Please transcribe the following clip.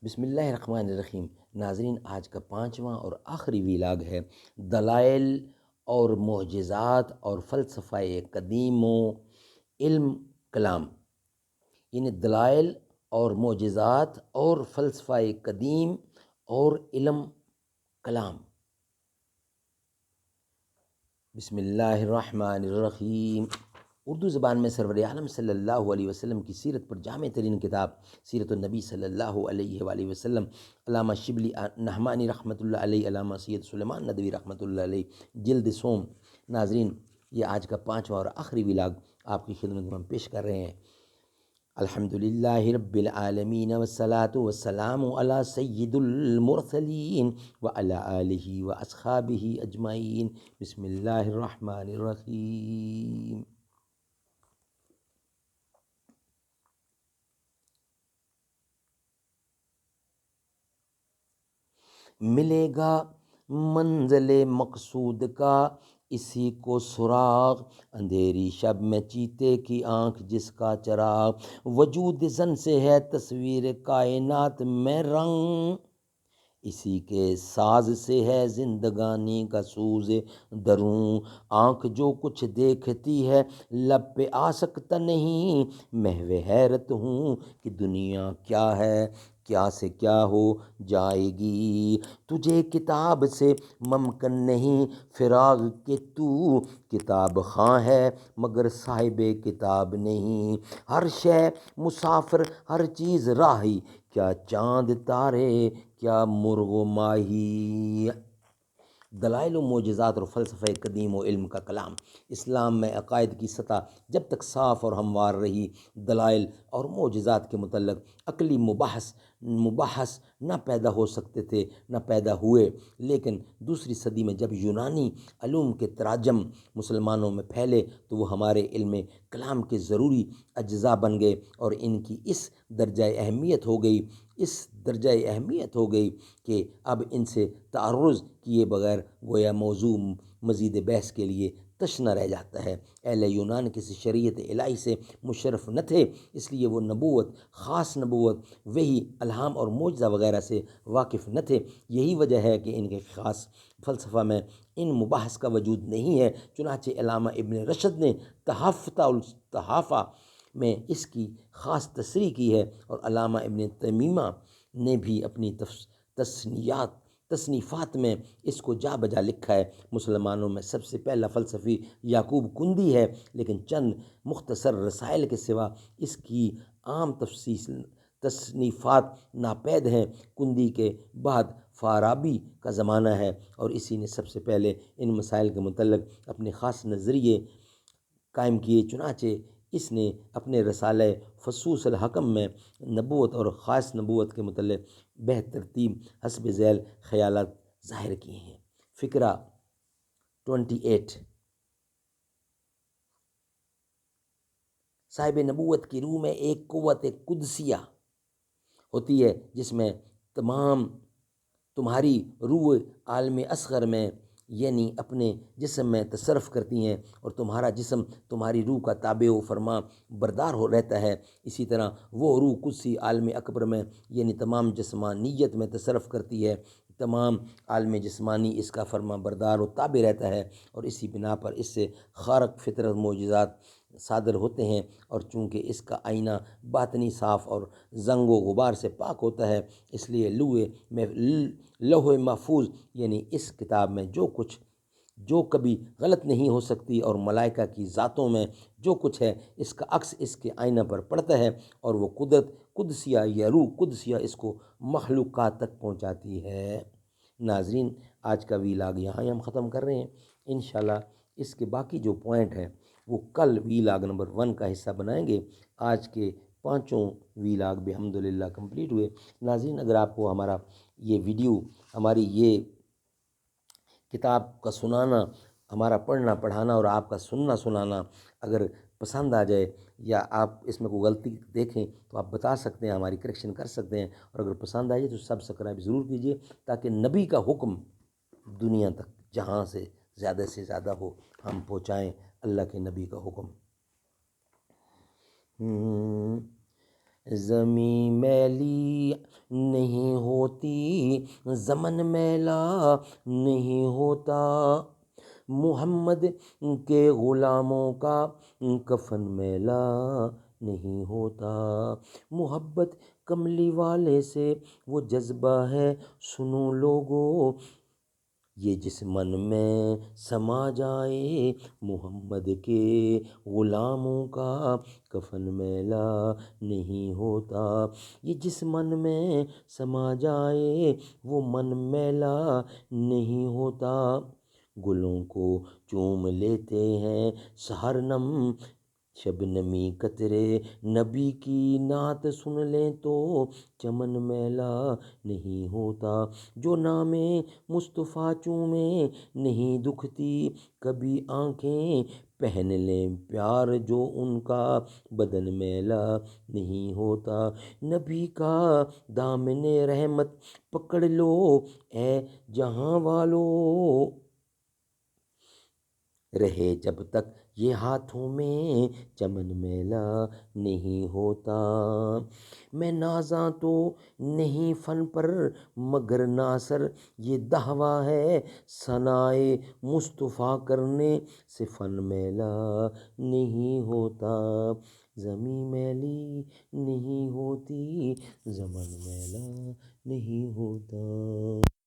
بسم اللہ الرحمن الرحیم۔ ناظرین، آج کا 5واں اور آخری ویلاگ ہے دلائل اور معجزات اور فلسفہ قدیم و علم کلام، یعنی دلائل اور معجزات اور فلسفہ قدیم اور علم کلام۔ بسم اللہ الرحمن الرحیم۔ اردو زبان میں سرور عالم صلی اللہ علیہ وسلم کی سیرت پر جامع ترین کتاب سیرت النبی صلی اللہ علیہ وآلہ وسلم، علامہ شبلی نحمانی رحمۃ اللہ علیہ، علامہ سید سلیمان ندوی رحمۃ اللہ علیہ، جلد سوم۔ ناظرین، یہ آج کا 5واں اور آخری ویلاگ آپ کی خدمت میں ہم پیش کر رہے ہیں۔ الحمدللہ رب العالمین والصلاة والسلام علی سید المرسلین وعلی آلہ واصحابہ اجمعین۔ بسم اللہ الرحمن الرحیم۔ ملے گا منزل مقصود کا اسی کو سراغ، اندھیری شب میں چیتے کی آنکھ جس کا چراغ، وجود زن سے ہے تصویر کائنات میں رنگ، اسی کے ساز سے ہے زندگانی کا سوز دروں، آنکھ جو کچھ دیکھتی ہے لب پہ آ سکتا نہیں، محو حیرت ہوں کہ دنیا کیا ہے، کیا سے کیا ہو جائے گی، تجھے کتاب سے ممکن نہیں فراغ کہ تو کتاب خواں ہے مگر صاحب کتاب نہیں، ہر شے مسافر ہر چیز راہی، کیا چاند تارے کیا مرغ و ماہی۔ دلائل و معجزات اور فلسفہ قدیم و علم کا کلام۔ اسلام میں عقائد کی سطح جب تک صاف اور ہموار رہی، دلائل اور معجزات کے متعلق عقلی مباحث نہ پیدا ہو سکتے تھے، نہ پیدا ہوئے، لیکن دوسری صدی میں جب یونانی علوم کے تراجم مسلمانوں میں پھیلے تو وہ ہمارے علم کلام کے ضروری اجزاء بن گئے، اور ان کی اس درجہ اہمیت ہو گئی کہ اب ان سے تعرض کیے بغیر گویا موضوع مزید بحث کے لیے تش نہ رہ جاتا ہے۔ اہل یونان کسی شریعت الہی سے مشرف نہ تھے، اس لیے وہ نبوت، خاص نبوت، وحی، الہام اور معجزہ وغیرہ سے واقف نہ تھے۔ یہی وجہ ہے کہ ان کے خاص فلسفہ میں ان مباحث کا وجود نہیں ہے، چنانچہ علامہ ابن رشد نے تحفۃ الصحافہ میں اس کی خاص تصریح کی ہے، اور علامہ ابن تیمیہ نے بھی اپنی تصنیفات میں اس کو جا بجا لکھا ہے۔ مسلمانوں میں سب سے پہلا فلسفی یعقوب کندی ہے، لیکن چند مختصر رسائل کے سوا اس کی عام تصنیفات ناپید ہیں۔ کندی کے بعد فارابی کا زمانہ ہے، اور اسی نے سب سے پہلے ان مسائل کے متعلق اپنے خاص نظریے قائم کیے، چنانچہ اس نے اپنے رسالہ فصوص الحکم میں نبوت اور خاص نبوت کے متعلق بہترتیب حسب ذیل خیالات ظاہر کیے ہیں۔ فقرہ 28۔ صاحب نبوت کی روح میں ایک قوت قدسیہ ہوتی ہے جس میں تمہاری روح عالم اصغر میں یعنی اپنے جسم میں تصرف کرتی ہیں، اور تمہارا جسم تمہاری روح کا تابع و فرما بردار رہتا ہے۔ اسی طرح وہ روح قدسی عالم اکبر میں یعنی تمام جسمانیت میں تصرف کرتی ہے، تمام عالم جسمانی اس کا فرما بردار و تابع رہتا ہے، اور اسی بنا پر اس سے خارق فطرت معجزات صادر ہوتے ہیں، اور چونکہ اس کا آئینہ باطنی صاف اور زنگ و غبار سے پاک ہوتا ہے، اس لیے لوح محفوظ یعنی اس کتاب میں جو کبھی غلط نہیں ہو سکتی، اور ملائکہ کی ذاتوں میں جو کچھ ہے اس کا عکس اس کے آئینہ پر پڑتا ہے، اور وہ قدرت قدسیہ یا روح قدسیہ اس کو مخلوقات تک پہنچاتی ہے۔ ناظرین، آج کا ویلاگ یہاں ہی ہم ختم کر رہے ہیں۔ انشاءاللہ اس کے باقی جو پوائنٹ ہیں وہ کل ویلاگ نمبر 1 کا حصہ بنائیں گے۔ آج کے 5 ویلاگ بھی الحمدللہ کمپلیٹ ہوئے۔ ناظرین، اگر آپ کو ہمارا یہ ویڈیو، ہماری یہ کتاب کا سنانا، ہمارا پڑھنا پڑھانا اور آپ کا سننا سنانا اگر پسند آ جائے، یا آپ اس میں کوئی غلطی دیکھیں تو آپ بتا سکتے ہیں، ہماری کریکشن کر سکتے ہیں، اور اگر پسند آئے تو سبسکرائب ضرور کیجیے، تاکہ نبی کا حکم دنیا تک جہاں سے زیادہ ہو ہم پہنچائیں اللہ کے نبی کا حکم۔ زمیں میلی نہیں ہوتی، زمن میلا نہیں ہوتا، محمد کے غلاموں کا کفن میلا نہیں ہوتا، محبت کملی والے سے وہ جذبہ ہے، سنو لوگو یہ جس من میں سما جائے، محمد کے غلاموں کا کفن میلا نہیں ہوتا، یہ جس من میں سما جائے وہ من میلا نہیں ہوتا، گلوں کو چوم لیتے ہیں سحرنم، شبنمی قطرے نبی کی نعت سن لیں تو چمن میلا نہیں ہوتا، جو نام مصطفیٰ چومے نہیں دکھتی کبھی آنکھیں، پہن لیں پیار جو ان کا بدن میلا نہیں ہوتا، نبی کا دامن رحمت پکڑ لو اے جہاں والو، رہے جب تک یہ ہاتھوں میں چمن میلا نہیں ہوتا، میں نازاں تو نہیں فن پر مگر ناصر یہ دعویٰ ہے، ثنائے مصطفیٰ کرنے سے فن میلا نہیں ہوتا، زمیں میلی نہیں ہوتی، زمن میلا نہیں ہوتا۔